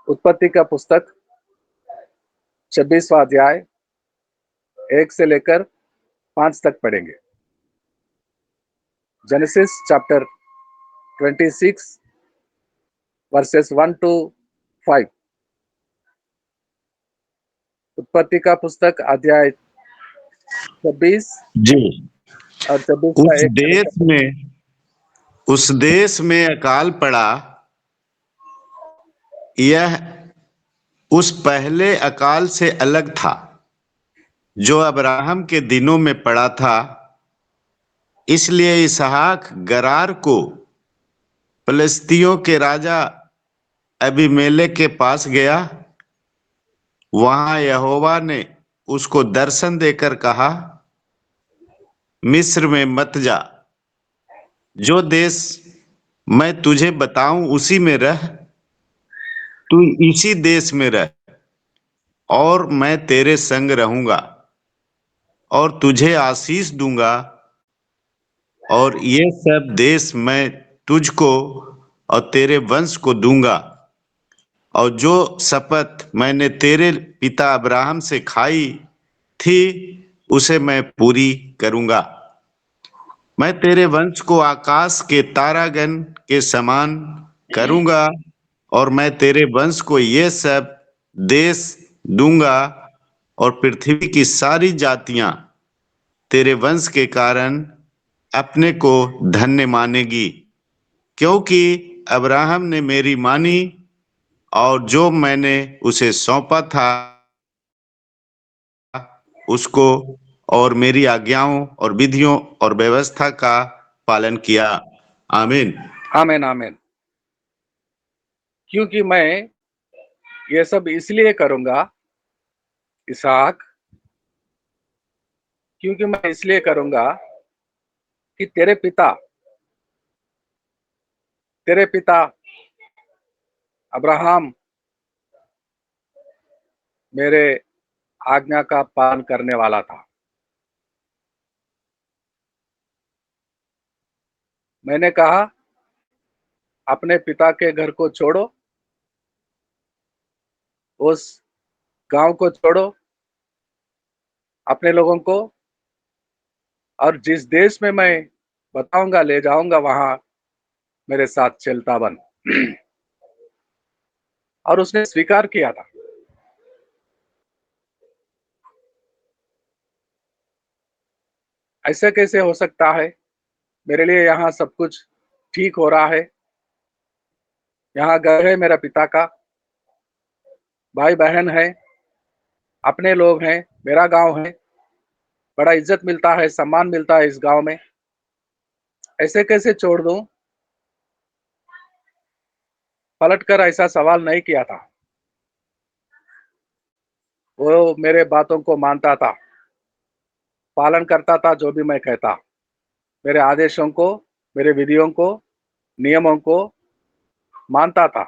उत्पत्ति का पुस्तक 26वां अध्याय 1 से लेकर 5 तक पढ़ेंगे। Genesis chapter 26 versus 1 to 5। उत्पत्ति का पुस्तक अध्याय 26 जी। और 26 का उस 1 से देश लेकर में उस देश में अकाल पड़ा। यह उस पहले अकाल से अलग था जो अब्राहम के दिनों में पड़ा था। इसलिए इसहाक गरार को फिलिस्तियों के राजा अबीमेलेक के पास गया। वहां यहोवा ने उसको दर्शन देकर कहा, मिस्र में मत जा। जो देश मैं तुझे बताऊं उसी में रह। तू इसी देश में रह और मैं तेरे संग रहूंगा और तुझे आशीष दूंगा। और ये सब देश मैं तुझको और तेरे वंश को दूंगा। और जो शपथ मैंने तेरे पिता अब्राहम से खाई थी उसे मैं पूरी करूंगा। मैं तेरे वंश को आकाश के तारागण के समान करूंगा और मैं तेरे वंश को ये सब देश दूंगा और पृथ्वी की सारी जातियां तेरे वंश के कारण अपने को धन्य मानेगी, क्योंकि अब्राहम ने मेरी मानी और जो मैंने उसे सौंपा था उसको, और मेरी आज्ञाओं और विधियों और व्यवस्था का पालन किया। आमीन। आमीन आमीन। क्योंकि मैं ये सब इसलिए करूंगा इसहाक, क्योंकि मैं इसलिए करूंगा कि तेरे पिता अब्राहम मेरे आज्ञा का पालन करने वाला था। मैंने कहा अपने पिता के घर को छोड़ो, उस गांव को छोड़ो, अपने लोगों को, और जिस देश में मैं बताऊंगा ले जाऊंगा वहां मेरे साथ चलता बन। और उसने स्वीकार किया था। ऐसे कैसे हो सकता है? मेरे लिए यहाँ सब कुछ ठीक हो रहा है। यहाँ घर है मेरा पिता का, भाई बहन है, अपने लोग हैं, मेरा गांव है, बड़ा इज्जत मिलता है, सम्मान मिलता है इस गांव में। ऐसे कैसे छोड़ दूं? पलटकर ऐसा सवाल नहीं किया था। वो मेरे बातों को मानता था, पालन करता था जो भी मैं कहता, मेरे आदेशों को, मेरे विधियों को, नियमों को मानता था।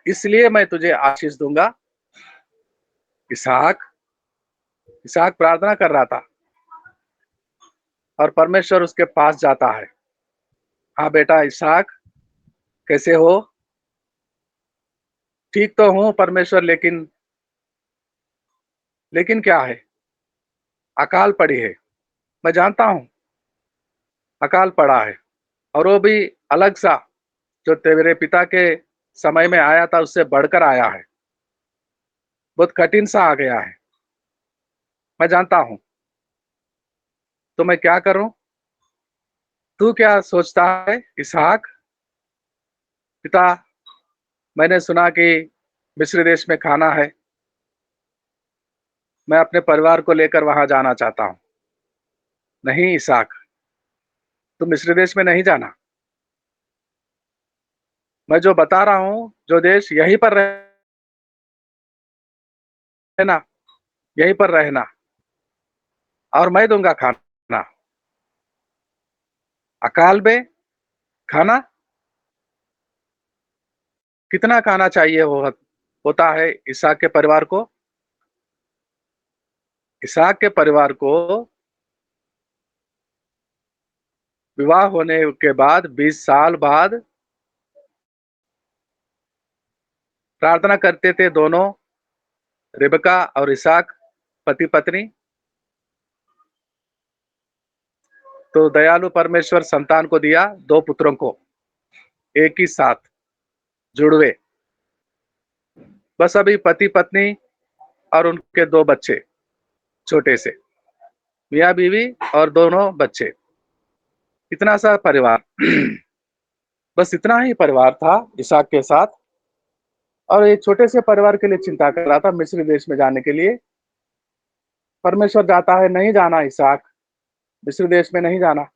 इसलिए मैं तुझे आशीष दूंगा। इसहाक इसहाक प्रार्थना कर रहा था और परमेश्वर उसके पास जाता है। हाँ बेटा इसहाक, कैसे हो? ठीक तो हूं परमेश्वर, लेकिन क्या है? अकाल पड़ी है। मैं जानता हूं अकाल पड़ा है, और वो भी अलग सा, जो तेरे पिता के समय में आया था उससे बढ़कर आया है। बहुत कठिन सा आ गया है, मैं जानता हूं। तो मैं क्या करूं? तू क्या सोचता है इसहाक? पिता, मैंने सुना कि मिस्र देश में खाना है। मैं अपने परिवार को लेकर वहां जाना चाहता हूं। नहीं इसहाक, तू मिस्र देश में नहीं जाना। मैं जो बता रहा हूं, जो देश, यहीं पर रहना, यहीं पर रहना, और मैं दूंगा खाना। अकाल में खाना, कितना खाना चाहिए होता है इसहाक के परिवार को? इसहाक के परिवार को विवाह होने के बाद 20 साल बाद प्रार्थना करते थे दोनों, रिबका और इसहाक, पति पत्नी। तो दयालु परमेश्वर संतान को दिया, दो पुत्रों को एक ही साथ, जुड़वे। बस अभी पति पत्नी और उनके दो बच्चे छोटे से, मियाँ बीवी और दोनों बच्चे, इतना सा परिवार। बस इतना ही परिवार था इसहाक के साथ। और एक छोटे से परिवार के लिए चिंता कर रहा था मिस्र देश में जाने के लिए। परमेश्वर जाता है, नहीं जाना इसहाक, मिस्र देश में नहीं जाना।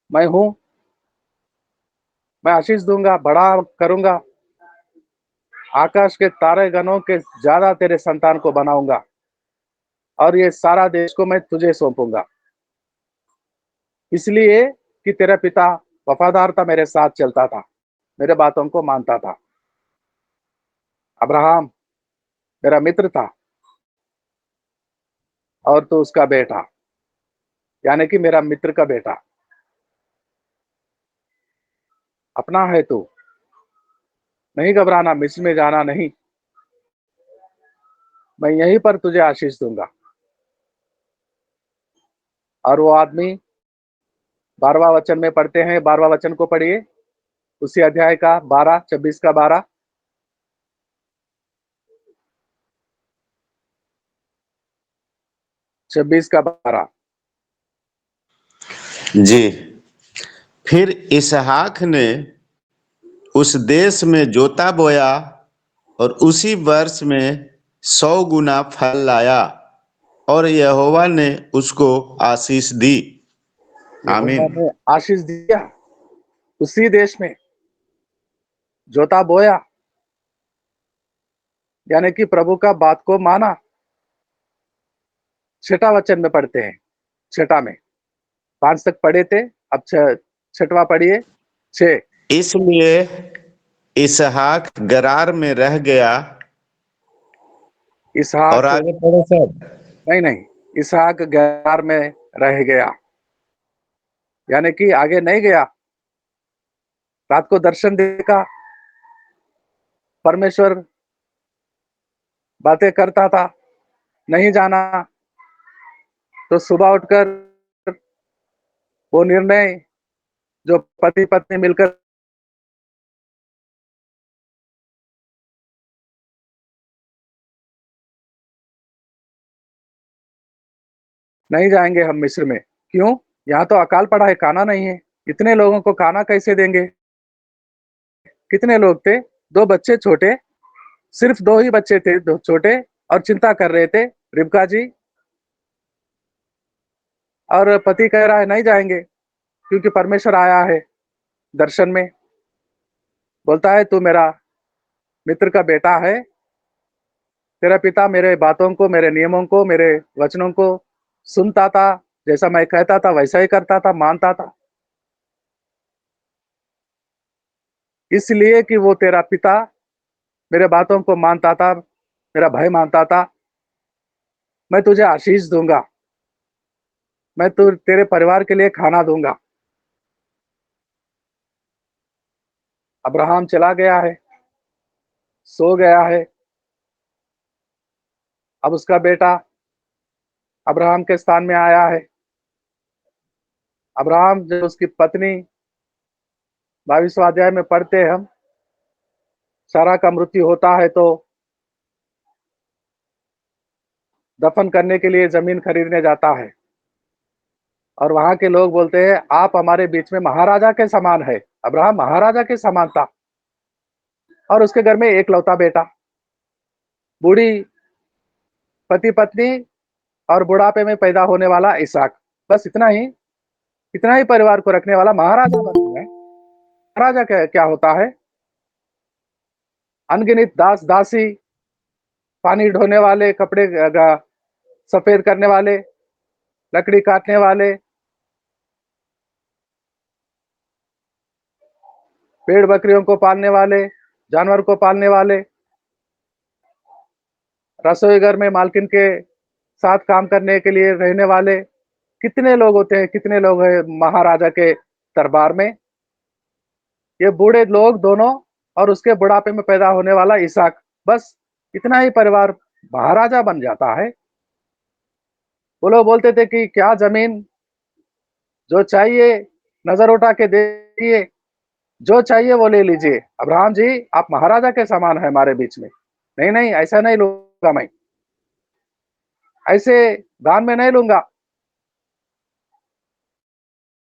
मैं हूं, मैं आशीष दूंगा, बड़ा करूंगा, आकाश के तारे गणों के ज्यादा तेरे संतान को बनाऊंगा, और ये सारा देश को मैं तुझे सौंपूंगा, इसलिए कि तेरा पिता वफादार था, मेरे साथ चलता था, मेरे बातों को मानता था। अब्राहम मेरा मित्र था और तू उसका बेटा, यानी कि मेरा मित्र का बेटा। अपना है तू, नहीं घबराना, मिस्र में जाना नहीं, मैं यहीं पर तुझे आशीष दूंगा। और वो आदमी 12वां वचन में पढ़ते हैं, 12वां वचन को पढ़िए, उसी अध्याय का 12, 26 का 12। 26 का 12। जी। फिर इसहाक ने उस देश में जोता बोया और उसी वर्ष में 100 गुना फल लाया, और यहोवा ने उसको आशीष दी। यहोवा आमीन। ने आशीष दिया, उसी देश में जोता बोया, यानी कि प्रभु का बात को माना। छठा वचन में पढ़ते हैं, छठा में, 5 तक पढ़े थे, अब छठवा पढ़िए, 6। इसलिए इसहाक गरार में रह गया। और इसहाक, आगे पढ़ो सब। नहीं नहीं, इसहाक गरार में रह गया, यानी कि आगे नहीं गया। रात को दर्शन देखा, परमेश्वर बातें करता था, नहीं जाना। तो सुबह उठकर वो निर्णय जो पति पत्नी मिलकर नहीं जाएंगे हम मिस्र में। क्यों? यहाँ तो अकाल पड़ा है, खाना नहीं है, इतने लोगों को खाना कैसे देंगे? कितने लोग थे? दो बच्चे छोटे, सिर्फ दो ही बच्चे थे, दो छोटे, और चिंता कर रहे थे रिबका जी। और पति कह रहा है नहीं जाएंगे, क्योंकि परमेश्वर आया है दर्शन में, बोलता है तू मेरा मित्र का बेटा है, तेरा पिता मेरे बातों को, मेरे नियमों को, मेरे वचनों को सुनता था, जैसा मैं कहता था वैसा ही करता था, मानता था, इसलिए कि वो तेरा पिता मेरे बातों को मानता था, मेरा भय मानता था, मैं तुझे आशीष दूंगा, मैं तेरे परिवार के लिए खाना दूंगा। अब्राहम चला गया है, सो गया है। अब उसका बेटा अब्राहम के स्थान में आया है। अब्राहम जो उसकी पत्नी, 22वां अध्याय में पढ़ते हैं हम, सारा का मृत्यु होता है तो दफन करने के लिए जमीन खरीदने जाता है, और वहां के लोग बोलते हैं आप हमारे बीच में महाराजा के समान है। अब्राहम महाराजा के समान था, और उसके घर में एक लौता बेटा, बूढ़ी पति पत्नी, और बुढ़ापे में पैदा होने वाला इसहाक। बस इतना ही परिवार को रखने वाला महाराजा बन गया है। महाराजा क्या होता है? अनगिनत दास दासी, पानी ढोने वाले, कपड़े सफेद करने वाले, लकड़ी काटने वाले, पेड़ बकरियों को पालने वाले, जानवर को पालने वाले, रसोई घर में मालकिन के साथ काम करने के लिए रहने वाले, कितने लोग होते हैं, कितने लोग हैं महाराजा के दरबार में। ये बूढ़े लोग दोनों और उसके बुढ़ापे में पैदा होने वाला इसहाक, बस इतना ही परिवार महाराजा बन जाता है। वो लोग बोलते थे कि क्या जमीन, जो चाहिए नजर उठा के देखिए, जो चाहिए वो ले लीजिए, अब्राहम जी आप महाराजा के समान है हमारे बीच में। नहीं नहीं, ऐसा नहीं लूंगा मैं, ऐसे दान में नहीं लूंगा,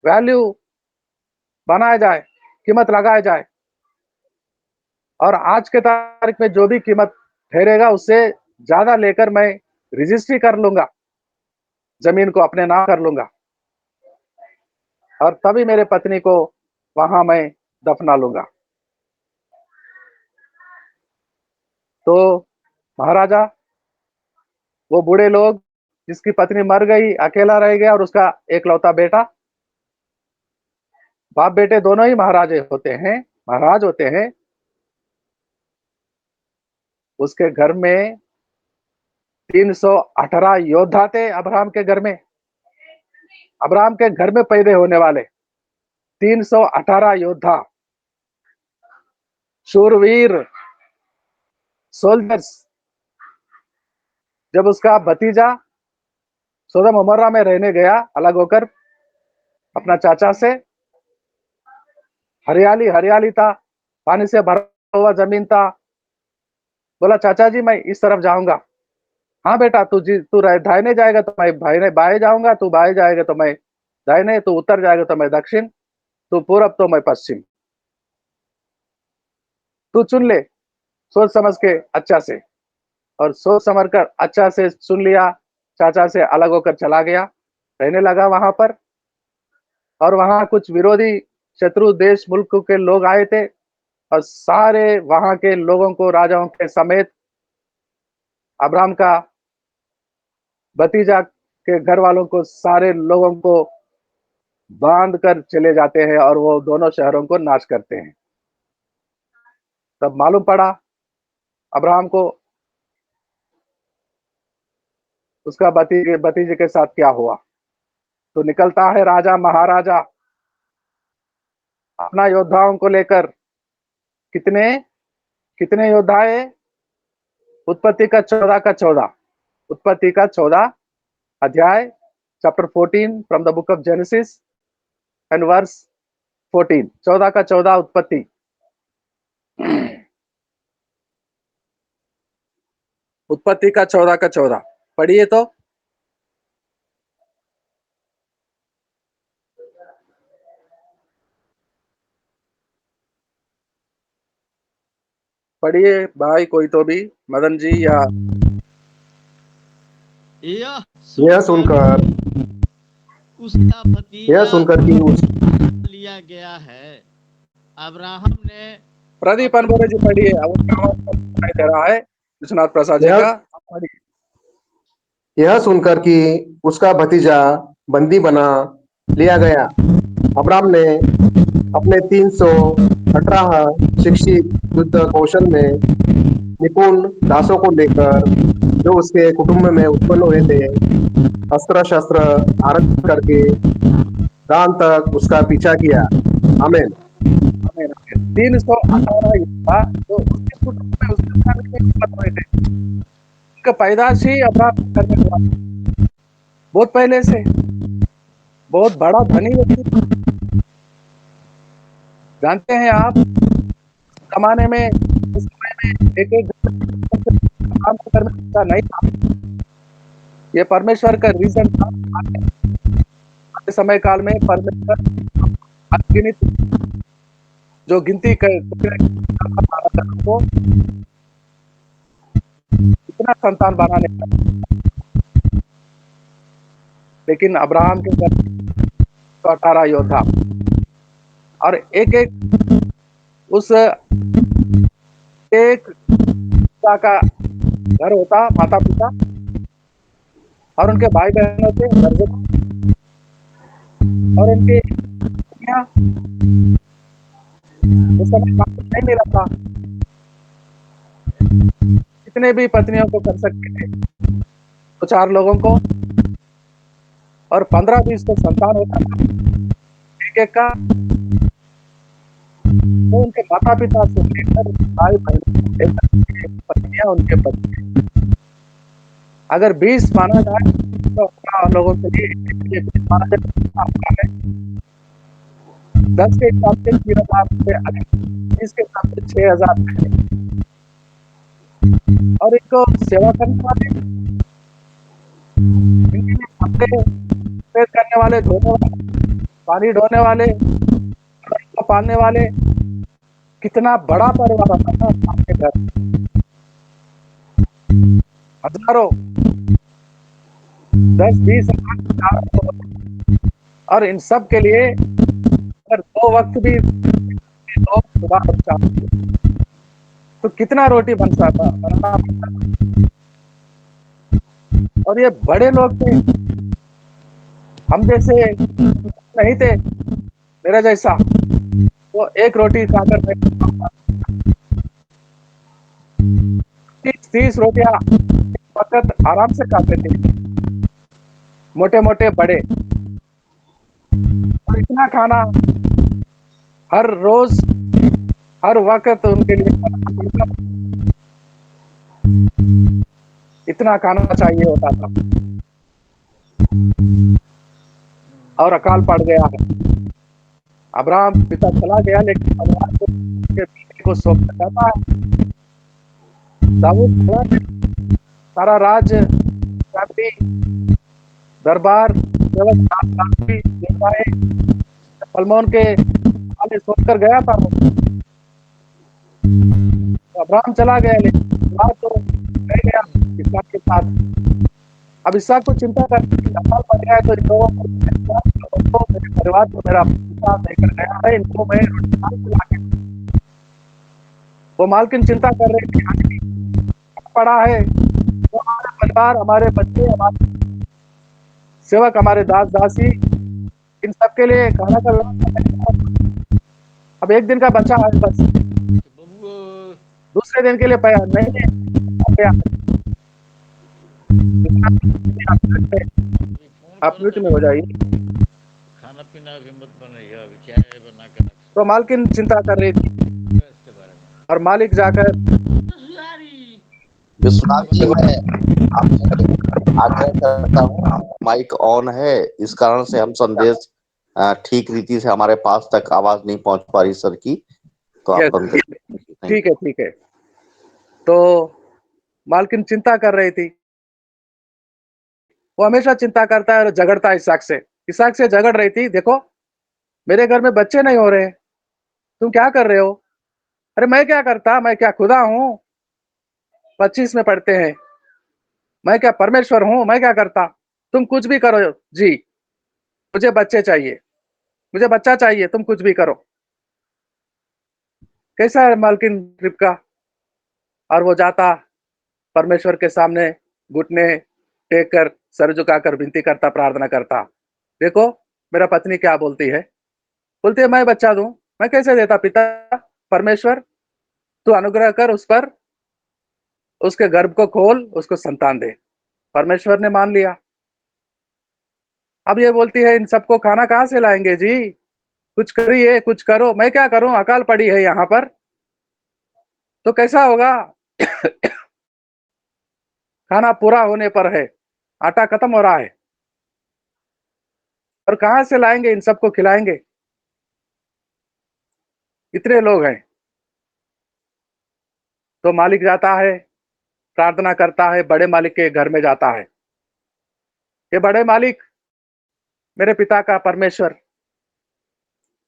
वैल्यू बनाया जाए, कीमत लगाया जाए, और आज के तारीख में जो भी कीमत ठहरेगा उससे ज्यादा लेकर मैं रजिस्ट्री कर लूंगा, जमीन को अपने नाम कर लूंगा, और तभी मेरे पत्नी को वहां मैं दफना लूंगा। तो महाराजा, वो बूढ़े लोग जिसकी पत्नी मर गई, अकेला रह गया, और उसका एकलौता बेटा, बाप बेटे दोनों ही महाराजे होते हैं, महाराज होते हैं, उसके घर में 318 योद्धा थे। अब्राहम के घर में, अब्राहम के घर में पैदा होने वाले 318 योद्धा, शूरवीर, सोल्जर्स। जब उसका भतीजा सोदम उमर्रा में रहने गया, अलग होकर अपना चाचा से, हरियाली हरियाली था, पानी से भरा हुआ जमीन था, बोला चाचा जी मैं इस तरफ जाऊंगा। हाँ बेटा, तू दाहिने जाएगा तो मैं भाई बाएं जाऊंगा, तू बाएं जाएगा तो मैं दाहिने, तू उत्तर जाएगा तो मैं दक्षिण, तू पूरब तो मैं पश्चिम, तू चुन ले सोच समझ के अच्छा से। और सोच समझ कर अच्छा से सुन लिया, चाचा से अलग होकर चला गया, रहने लगा वहां पर। और वहां कुछ विरोधी शत्रु देश मुल्क के लोग आए थे, और सारे वहां के लोगों को, राजाओं के समेत, अब्राहम का भतीजा के घर वालों को, सारे लोगों को बांध कर चले जाते हैं, और वो दोनों शहरों को नाश करते हैं। तब मालूम पड़ा अब्राहम को उसका भतीजे के साथ क्या हुआ। तो निकलता है राजा महाराजा अपना योद्धाओं को लेकर। कितने कितने योद्धा है? उत्पत्ति का 14 उत्पत्ति का 14 अध्याय, chapter 14 from the book of Genesis and verse 14, 14 का 14 उत्पत्ति। उत्पत्ति का 14 का 14 पढ़िए तो। पढ़िए भाई, कोई तो भी, मदन जी या यह यह सुनकर उसका यह भतीजा सुनकर कि उस लिया गया है। अब्राहम ने प्रदीप अनबोरे जी पढ़िए, उसका आवाज सुनाई दे रहा है विश्वनाथ प्रसाद जी यह का, पढ़िए। यह सुनकर कि उसका भतीजा बंदी बना लिया गया, अब्राम ने अपने 318 शिक्षित युद्ध कौशल में निपुण दासों को लेकर, जो उसके कुटुंब में उत्पन्न हुए थे, अस्त्र शस्त्र धारण करके दान तक उसका पीछा किया। आमीन। 318 युद्धा जो उसके कुटुंब में, उसके फैमिली में उत्पन्न हुए थे, उनका पैदाश ही अब्राहम के घर में हुआ, बहुत पहले से, बहुत बड़ा धनी व्यक्ति था। जानते हैं आप, जमाने में, उस समय में एक एक अब्राहम के घर में बच्चा नहीं था। ये परमेश्वर का रीजन था। आगे समय काल में परमेश्वर अनगिनत जो गिनती को इतना संतान बनाने का, लेकिन अब्राहम के घर 18 योद्धा, और एक एक उस एक पिता का घर होता, माता पिता और उनके भाई बहन होते, दर्जनों, और उनके पत्नियां। उस समय कानून नहीं मिला था, कितने भी पत्नियों को कर सकते थे, तो 4 लोगों को, और 15-20 तो संतान होता था एक एक का। तो उनके माता-पिता से लेकर भाई-बहन से लेकर उनके पत्नियाँ, उनके बच्चे, अगर 20 माना जाए तो अपना लोगों के लिए 20 माना जाए तो आपका है 10 के हिसाब से 3000 से अधिक, 20 के हिसाब से 6000 और इनको सेवा करने वाले, इनके लिए कपड़े सफेद करने वाले, धोने वाले, पानी ढोने वाले, इनको पालने वाले, कितना बड़ा परिवार होता था आपके घर, हजारों, 10-20 और इन सब के लिए अगर 2 वक्त भी लोग सुबह और शाम तो कितना रोटी बनता था, बनाना पड़ता था। और ये बड़े लोग थे, हम जैसे नहीं थे, मेरा जैसा, वो एक रोटी खाकर मैं 30 रोटियां एक वक्त आराम से खाते थे, मोटे-मोटे बड़े, और इतना खाना हर रोज, हर वक्त उनके लिए बनाना पड़ता था। इतना खाना चाहिए होता था और अकाल पड़ गया है। अब्राहम पिता चला गया लेकिन परिवार को उसके बेटे को सौंपा जाता है। दाऊद खड़ा है, सारा राज्य, शांति, दरबार, सेवक, राजगादी, सेवकाएं, सलमोन के हवाले सोचकर गया था वो। तो अब्राहम चला गया लेकिन परिवार तो रह गया इसहाक के साथ। अब इसहाक को चिंता करने की अकाल पड़ गया है तो इन लोगों को मेरे परिवार को मेरा पिता देकर गया है, इनको मैं रोटी खिला के, वो मालकिन चिंता कर रही थी आदमी पड़ा है तो हमारे परिवार, हमारे बच्चे, हमारे सेवक, हमारे दास दासी, इन सबके लिए खाना का व्यवस्था करें। अब एक दिन का बचा है बस, दूसरे दिन के लिए नहीं है। आप म्यूट में हो जाइए। खाना पीना अभी मत बनाइए, अभी क्या है बना कर तो मालकिन चिंता कर रही थी इसके बारे में। और मालिक जाकर विश्वनाथ जी, मैं आपसे आग्रह करता हूँ, माइक ऑन है, इस कारण से हम संदेश ठीक रीति से हमारे पास तक आवाज नहीं पहुंच पा रही सर की, तो आप बंद करिए। ठीक है, ठीक है। तो मालकिन चिंता कर रही थी, वो हमेशा चिंता करता है और झगड़ता है इसहाक से झगड़ रही थी, देखो मेरे घर में बच्चे नहीं हो रहे, तुम क्या कर रहे हो? अरे मैं क्या करता, मैं क्या खुदा हूं? 25 में पढ़ते हैं, मैं क्या परमेश्वर हूं? मैं क्या करता? तुम कुछ भी करो जी, मुझे बच्चे चाहिए, मुझे बच्चा चाहिए, तुम कुछ भी करो। कैसा है मालकिन रिबका? और वो जाता परमेश्वर के सामने घुटने टेक कर, सर झुकाकर विनती करता, प्रार्थना करता, देखो मेरा पत्नी क्या बोलती है, बोलती है मैं बच्चा दूं, मैं कैसे देता पिता? परमेश्वर तू अनुग्रह कर उस पर, उसके गर्भ को खोल, उसको संतान दे। परमेश्वर ने मान लिया। अब ये बोलती है इन सबको खाना कहां से लाएंगे जी, कुछ करिए, कुछ करो, मैं क्या करूं, अकाल पड़ी है यहाँ पर, तो कैसा होगा? खाना पूरा होने पर है, आटा खत्म हो रहा है और कहां से लाएंगे, इन सबको खिलाएंगे, इतने लोग हैं। तो मालिक जाता है, प्रार्थना करता है, बड़े मालिक के घर में जाता है, ये बड़े मालिक, मेरे पिता का परमेश्वर,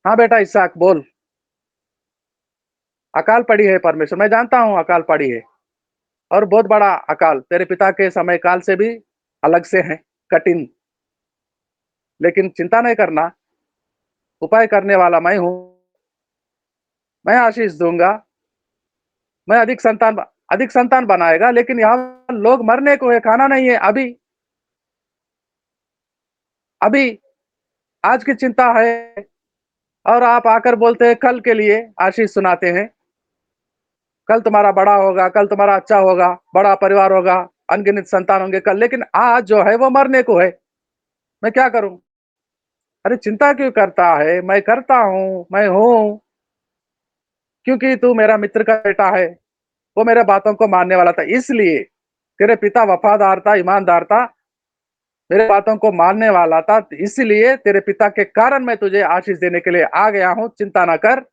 हाँ बेटा इसहाक बोल, अकाल पड़ी है परमेश्वर, मैं जानता हूं अकाल पड़ी है और बहुत बड़ा अकाल, तेरे पिता के समय काल से भी अलग से है, कठिन, लेकिन चिंता नहीं करना, उपाय करने वाला मैं हूं, मैं आशीष दूंगा, मैं अधिक संतान बनाएगा, लेकिन यहाँ लोग मरने को है, खाना नहीं है अभी, अभी आज की चिंता है और आप आकर बोलते हैं कल के लिए आशीष सुनाते हैं, कल तुम्हारा बड़ा होगा, कल तुम्हारा अच्छा होगा, बड़ा परिवार होगा, अनगिनत संतान होंगे कल, लेकिन आज जो है वो मरने को है, मैं क्या करूं? अरे चिंता क्यों करता है, मैं करता हूं, मैं हूं, क्योंकि तू मेरा मित्र का बेटा है, वो मेरे बातों को मानने वाला था, इसलिए तेरे पिता वफादार था, ईमानदार था, मेरे बातों को मानने वाला था, इसलिए तेरे पिता के कारण मैं तुझे आशीष देने के लिए आ गया हूं, चिंता ना कर।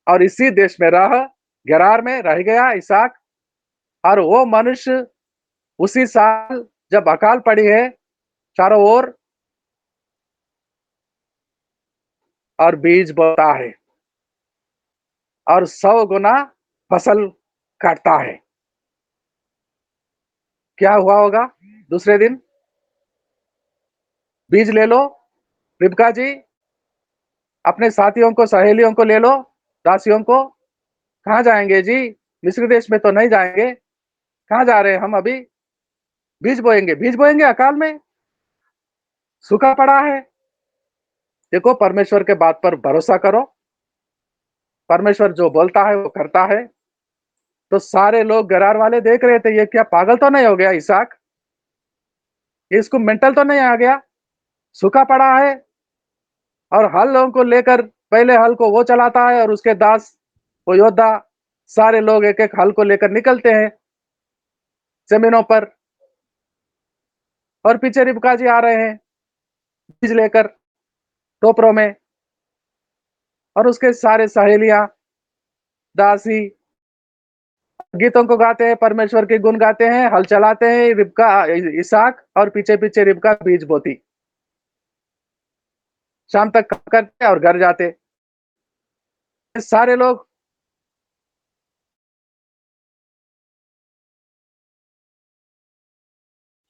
और इसी देश में रह, गेरार में रह गया इसहाक। और वो मनुष्य उसी साल जब अकाल पड़ी है चारों ओर, और बीज बोता है और 100 गुना फसल काटता है। क्या हुआ होगा? दूसरे दिन बीज ले लो, रिबका जी, अपने साथियों को, सहेलियों को ले लो, दासियों को। कहाँ जाएंगे जी? मिस्र देश में तो नहीं जाएंगे। कहाँ जा रहे हैं हम अभी? बीज बोएंगे, बीज बोएंगे अकाल में, सूखा पड़ा है। देखो, परमेश्वर के बात पर भरोसा करो, परमेश्वर जो बोलता है वो करता है। तो सारे लोग गरार वाले देख रहे थे, ये क्या पागल तो नहीं हो गया इसहाक? इसको मेंटल तो नहीं आ गया? सूखा पड़ा है और हलों को लेकर, पहले हल को वो चलाता है और उसके दास, वो योद्धा, सारे लोग एक एक हल को लेकर निकलते हैं जमीनों पर, और पीछे रिबका जी आ रहे हैं बीज लेकर टोपरों में, और उसके सारे सहेलियां, दासी गीतों को गाते हैं, परमेश्वर के गुण गाते हैं, हल चलाते हैं रिबका, इसहाक, और पीछे पीछे रिबका बीज बोती। शाम तक काम करते और घर जाते सारे लोग।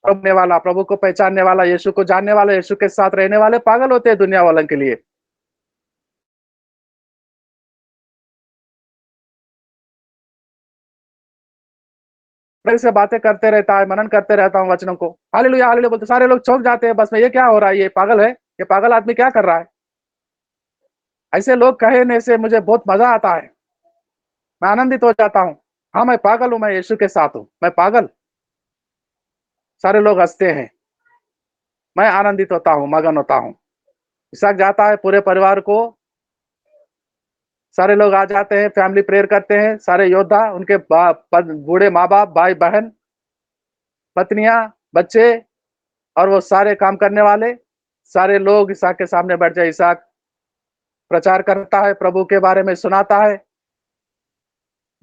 प्रभु वाला, प्रभु को पहचानने वाला, यीशु को जानने वाला, यीशु के साथ रहने वाले पागल होते हैं दुनिया वालों के लिए। मेरे से बातें करते रहता है, मनन करते रहता हूँ वचनों को, हालेलुया हालेलुया बोलते सारे लोग चौंक जाते हैं, बस में ये क्या हो रहा है, ये पागल है, ये पागल आदमी क्या कर रहा है। ऐसे लोग कहने से मुझे बहुत मजा आता है, मैं आनंदित हो जाता हूँ। हाँ, मैं पागल हूँ, मैं यीशु के साथ हूँ, मैं पागल। सारे लोग हंसते हैं, मैं आनंदित होता हूँ, मगन होता हूँ। इसहाक जाता है पूरे परिवार को, सारे लोग आ जाते हैं, फैमिली प्रेयर करते हैं, सारे योद्धा, उनके बूढ़े माँ बाप, भाई बहन, पत्नियां, बच्चे, और वो सारे काम करने वाले, सारे लोग इसहाक के सामने बैठ जाए। इसहाक प्रचार करता है, प्रभु के बारे में सुनाता है।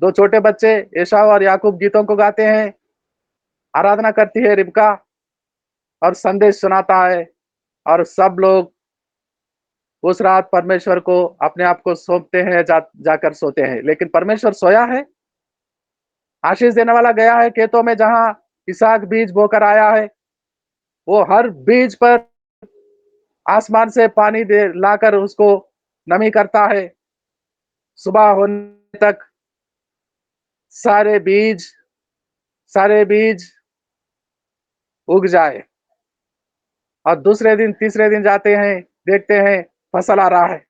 दो छोटे बच्चे एसाव और याकूब गीतों को गाते हैं, आराधना करती है रिबका, और संदेश सुनाता है, और सब लोग उस रात परमेश्वर को अपने आप को सौंपते हैं, जाकर सोते हैं। लेकिन परमेश्वर सोया है, आशीष देने वाला गया है खेतों में जहां इसहाक बीज बोकर आया है। वो हर बीज पर आसमान से पानी दे लाकर उसको नमी करता है, सुबह होने तक सारे बीज, सारे बीज उग जाए। और दूसरे दिन, तीसरे दिन जाते हैं, देखते हैं फसल आ रहा है,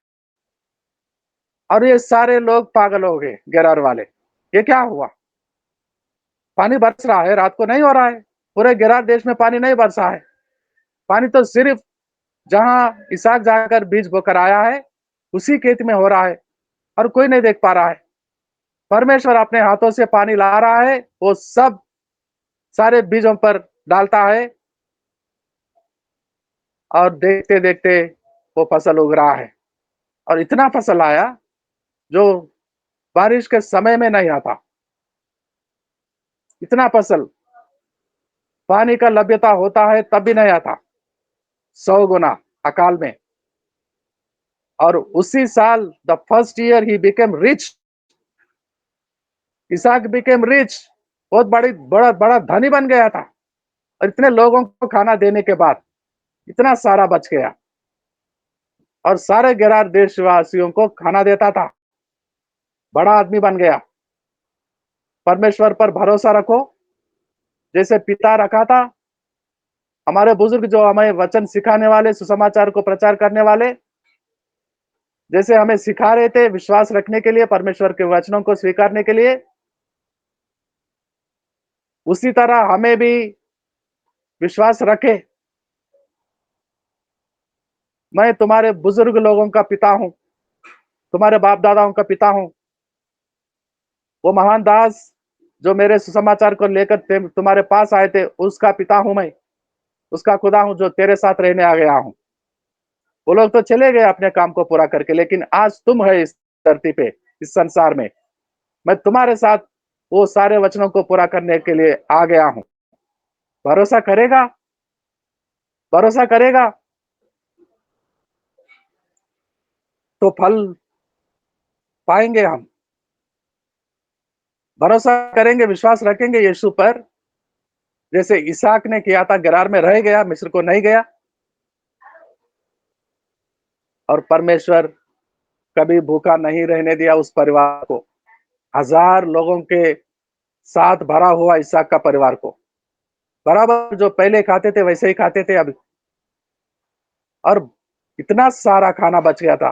और ये सारे लोग पागल हो गए गेरार वाले, ये क्या हुआ? पानी बरस रहा है, रात को नहीं हो रहा है, पूरे गेरार देश में पानी नहीं बरसा है। पानी तो सिर्फ जहां इसहाक जाकर बीज बोकर आया है उसी खेत में हो रहा है, और कोई नहीं देख पा रहा है। परमेश्वर अपने हाथों से पानी ला रहा है, वो सब सारे बीजों पर डालता है, और देखते देखते वो फसल उग रहा है। और इतना फसल आया जो बारिश के समय में नहीं आता। इतना फसल, पानी का लभ्यता होता है तब भी नहीं आता, 100 गुना अकाल में। और उसी साल, द फर्स्ट ईयर ही बिकेम रिच, इसहाक बिकेम रिच, बहुत बड़ा बड़ा धनी बन गया था। और इतने लोगों को खाना देने के बाद इतना सारा बच गया, और सारे गेरार देशवासियों को खाना देता था, बड़ा आदमी बन गया। परमेश्वर पर भरोसा रखो, जैसे पिता रखा था। हमारे बुजुर्ग जो हमें वचन सिखाने वाले, सुसमाचार को प्रचार करने वाले, जैसे हमें सिखा रहे थे विश्वास रखने के लिए, परमेश्वर के वचनों को स्वीकारने के लिए, उसी तरह हमें भी विश्वास रखे। मैं तुम्हारे बुजुर्ग लोगों का पिता हूं, तुम्हारे बाप दादाओं का पिता हूं, वो महान दास जो मेरे सुसमाचार को लेकर तुम्हारे पास आए थे, उसका पिता हूं मैं, उसका खुदा हूं जो तेरे साथ रहने आ गया हूं। वो लोग तो चले गए अपने काम को पूरा करके, लेकिन आज तुम है इस धरती पे, इस संसार में। मैं तुम्हारे साथ वो सारे वचनों को पूरा करने के लिए आ गया हूं। भरोसा करेगा? भरोसा करेगा तो फल पाएंगे हम। भरोसा करेंगे, विश्वास रखेंगे यीशु पर, जैसे इसहाक ने किया था, गरार में रह गया, मिस्र को नहीं गया, और परमेश्वर कभी भूखा नहीं रहने दिया उस परिवार को। 1000 लोगों के साथ भरा हुआ इसहाक का परिवार को, बराबर जो पहले खाते थे वैसे ही खाते थे अब, और इतना सारा खाना बच गया था।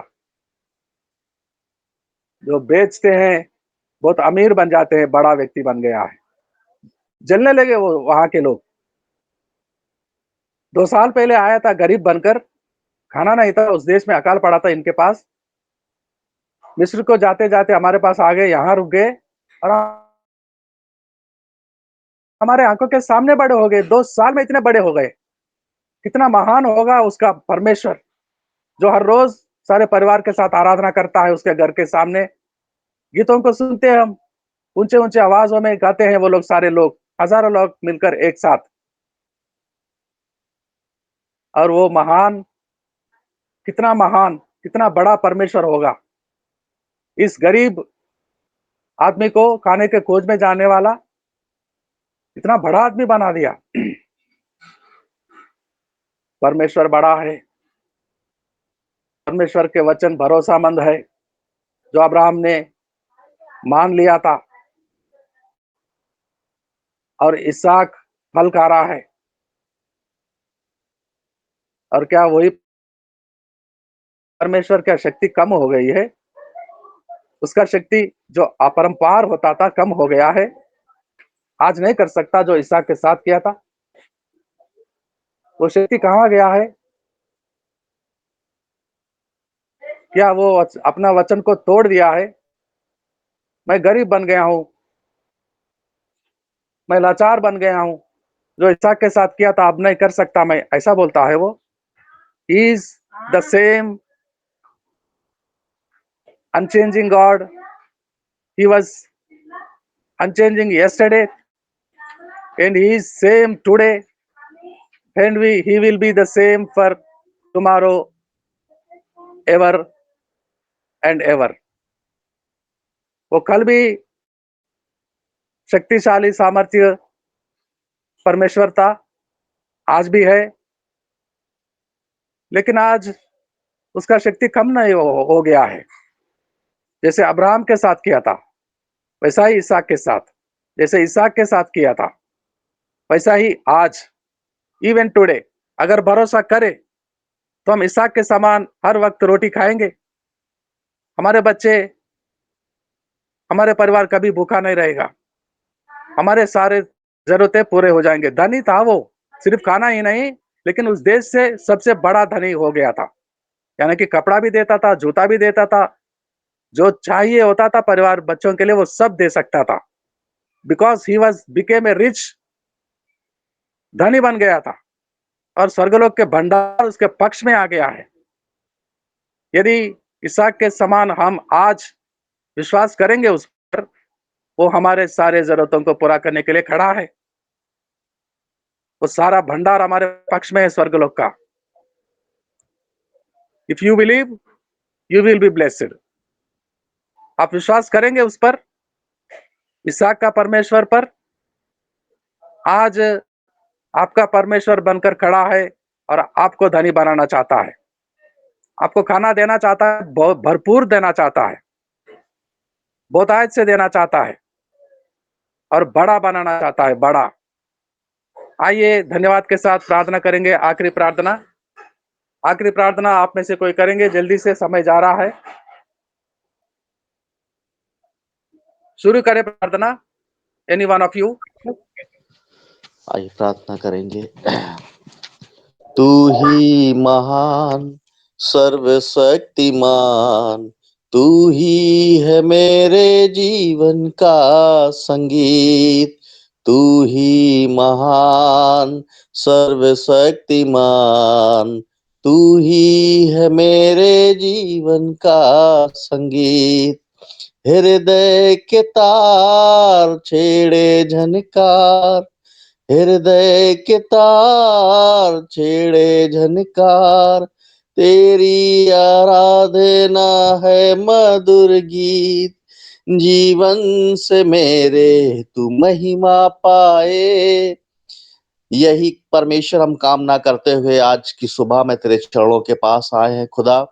जो बेचते हैं बहुत अमीर बन जाते हैं, बड़ा व्यक्ति बन गया है। जलने लगे वो वहां के लोग। 2 साल पहले आया था गरीब बनकर, खाना नहीं था उस देश में, अकाल पड़ा था इनके पास। मिस्र को जाते जाते हमारे पास आ गए, यहाँ रुक गए, और हमारे आंखों के सामने बड़े हो गए। 2 साल में इतने बड़े हो गए। कितना महान होगा उसका परमेश्वर, जो हर रोज सारे परिवार के साथ आराधना करता है उसके घर के सामने। गीतों को सुनते हैं हम, ऊंचे ऊंचे आवाजों में गाते हैं वो लोग, सारे लोग, हजारों लोग मिलकर एक साथ। और वो महान, कितना महान, कितना बड़ा परमेश्वर होगा। इस गरीब आदमी को खाने के खोज में जाने वाला इतना बड़ा आदमी बना दिया। परमेश्वर बड़ा है। परमेश्वर के वचन भरोसामंद है, जो अब्राहम ने मान लिया था, और इसहाक फल खा रहा है। और क्या वही परमेश्वर क्या शक्ति कम हो गई है? उसका शक्ति जो अपरंपार होता था कम हो गया है। आज नहीं कर सकता जो इसहाक के साथ किया था। वो शक्ति कहाँ गया है? क्या वो अपना वचन को तोड़ दिया है? मैं गरीब बन गया हूं, मैं लाचार बन गया हूं, जो इसहाक के साथ किया था अब नहीं कर सकता मैं, ऐसा बोलता है वो। He is the same unchanging God. He was unchanging yesterday, and he is same today, and he will be the same for tomorrow, ever and ever. वो कल भी शक्तिशाली सामर्थ्य परमेश्वर था, आज भी है, लेकिन आज उसका शक्ति कम नहीं हो गया है। जैसे अब्राहम के साथ किया था वैसा ही इसहाक के साथ, जैसे इसहाक के साथ किया था वैसा ही आज, इवन टुडे, अगर भरोसा करे तो हम इसहाक के समान हर वक्त रोटी खाएंगे। हमारे बच्चे, हमारे परिवार कभी भूखा नहीं रहेगा। हमारे सारे जरूरतें पूरे हो जाएंगे। धनी था वो, सिर्फ खाना ही नहीं, लेकिन उस देश से सबसे बड़ा धनी हो गया था। यानी कि कपड़ा भी देता था, जूता भी देता था, जो चाहिए होता था परिवार बच्चों के लिए वो सब दे सकता था। Because he was became a rich, धनी बन गया था, और स्वर्गलोक के भंडार उसके पक्ष में आ गया है। यदि इसहाक के समान हम आज विश्वास करेंगे उस पर, वो हमारे सारे जरूरतों को पूरा करने के लिए खड़ा है। वो सारा भंडार हमारे पक्ष में है स्वर्गलोक का। If you believe, you will be blessed. आप विश्वास करेंगे उस पर, इसहाक का परमेश्वर पर। आज आपका परमेश्वर बनकर खड़ा है और आपको धनी बनाना चाहता है, आपको खाना देना चाहता है, बहुत भरपूर देना चाहता है, बहुतायत से देना चाहता है, और बड़ा बनाना चाहता है, बड़ा। आइए धन्यवाद के साथ प्रार्थना करेंगे। आखिरी प्रार्थना, आखिरी प्रार्थना आप में से कोई करेंगे? जल्दी से, समय जा रहा है। शुरू करें प्रार्थना। Any one of you? आइए प्रार्थना करेंगे। तू ही महान सर्वशक्तिमान, तू ही है मेरे जीवन का संगीत, तू ही महान सर्वशक्तिमान, तू ही है मेरे जीवन का संगीत। हृदय के तार छेड़े झनकार, हृदय के तार छेड़े झनकार, तेरी आराधना है मधुर गीत, जीवन से मेरे तू महिमा पाए। यही परमेश्वर हम कामना करते हुए आज की सुबह में तेरे चरणों के पास आए हैं। खुदा,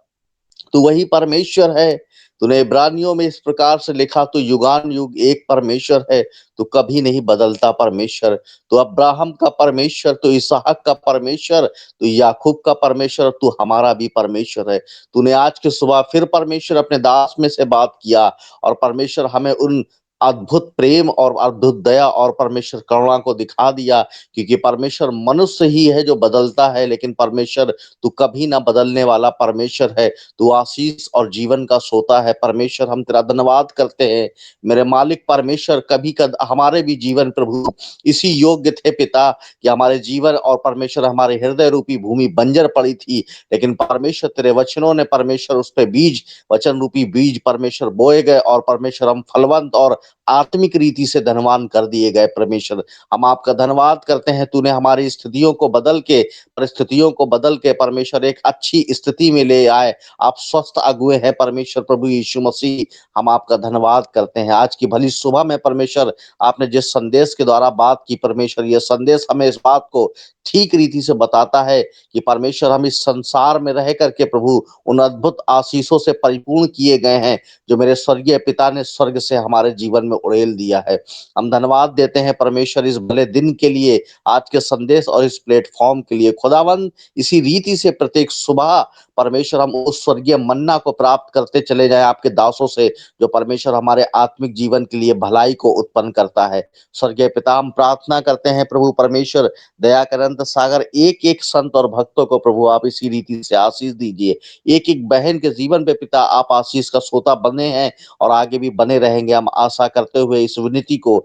तू वही परमेश्वर है, तूने इब्रानियों में इस प्रकार से लिखा, तू युगान युग एक परमेश्वर है, तू कभी नहीं बदलता परमेश्वर। तू अब्राहम का परमेश्वर, तू इसहाक का परमेश्वर, तू याकूब का परमेश्वर, तू हमारा भी परमेश्वर है। तूने आज की सुबह फिर परमेश्वर अपने दास में से बात किया और परमेश्वर हमें उन अद्भुत प्रेम और अद्भुत दया और परमेश्वर करुणा को दिखा दिया, क्योंकि परमेश्वर मनुष्य ही है जो बदलता है, लेकिन परमेश्वर तू कभी ना बदलने वाला परमेश्वर है। तू आशीष और जीवन का सोता है। परमेश्वर, हम तेरा धन्यवाद करते हैं मेरे मालिक परमेश्वर। कभी कद हमारे भी जीवन प्रभु इसी योग्य थे पिता कि हमारे जीवन और परमेश्वर हमारे हृदय रूपी भूमि बंजर पड़ी थी, लेकिन परमेश्वर तेरे वचनों ने परमेश्वर उस पे बीज, वचन रूपी बीज परमेश्वर बोए गए और परमेश्वर हम फलवंत और आत्मिक रीति से धनवान कर दिए गए। परमेश्वर, हम आपका धन्यवाद करते हैं, तूने हमारी स्थितियों को बदल के, परिस्थितियों को बदल के परमेश्वर एक अच्छी स्थिति में ले आए। आप स्वस्थ अगुए हैं परमेश्वर प्रभु यीशु मसीह, हम आपका धन्यवाद करते हैं। आज की भली सुबह में परमेश्वर आपने जिस संदेश के द्वारा बात की परमेश्वर, यह संदेश हमें इस बात को ठीक रीति से बताता है कि परमेश्वर हम इस संसार में रह करके प्रभु उन अद्भुत आशीषों से परिपूर्ण किए गए हैं जो मेरे स्वर्गीय पिता ने स्वर्ग से हमारे जीवन में उड़ेल दिया है। हम धन्यवाद देते हैं परमेश्वर इस भले दिन के लिए, आज के संदेश और इस प्लेटफॉर्म के लिए। खुदावंद, इसी रीति से प्रत्येक सुबह परमेश्वर हम उस स्वर्गीय मन्ना को प्राप्त करते चले जाएं आपके दासों से, जो परमेश्वर हमारे आत्मिक जीवन के लिए भलाई को उत्पन्न करता है। स्वर्गीय पिता, हम प्रार्थना करते हैं प्रभु परमेश्वर, दया कर अनंत सागर एक एक संत और भक्तों को प्रभु आप इसी रीति से आशीष दीजिए। एक एक बहन के जीवन पे पिता आप आशीष का सोता बने हैं और आगे भी बने रहेंगे। हम आशा करते हुए इस विनती को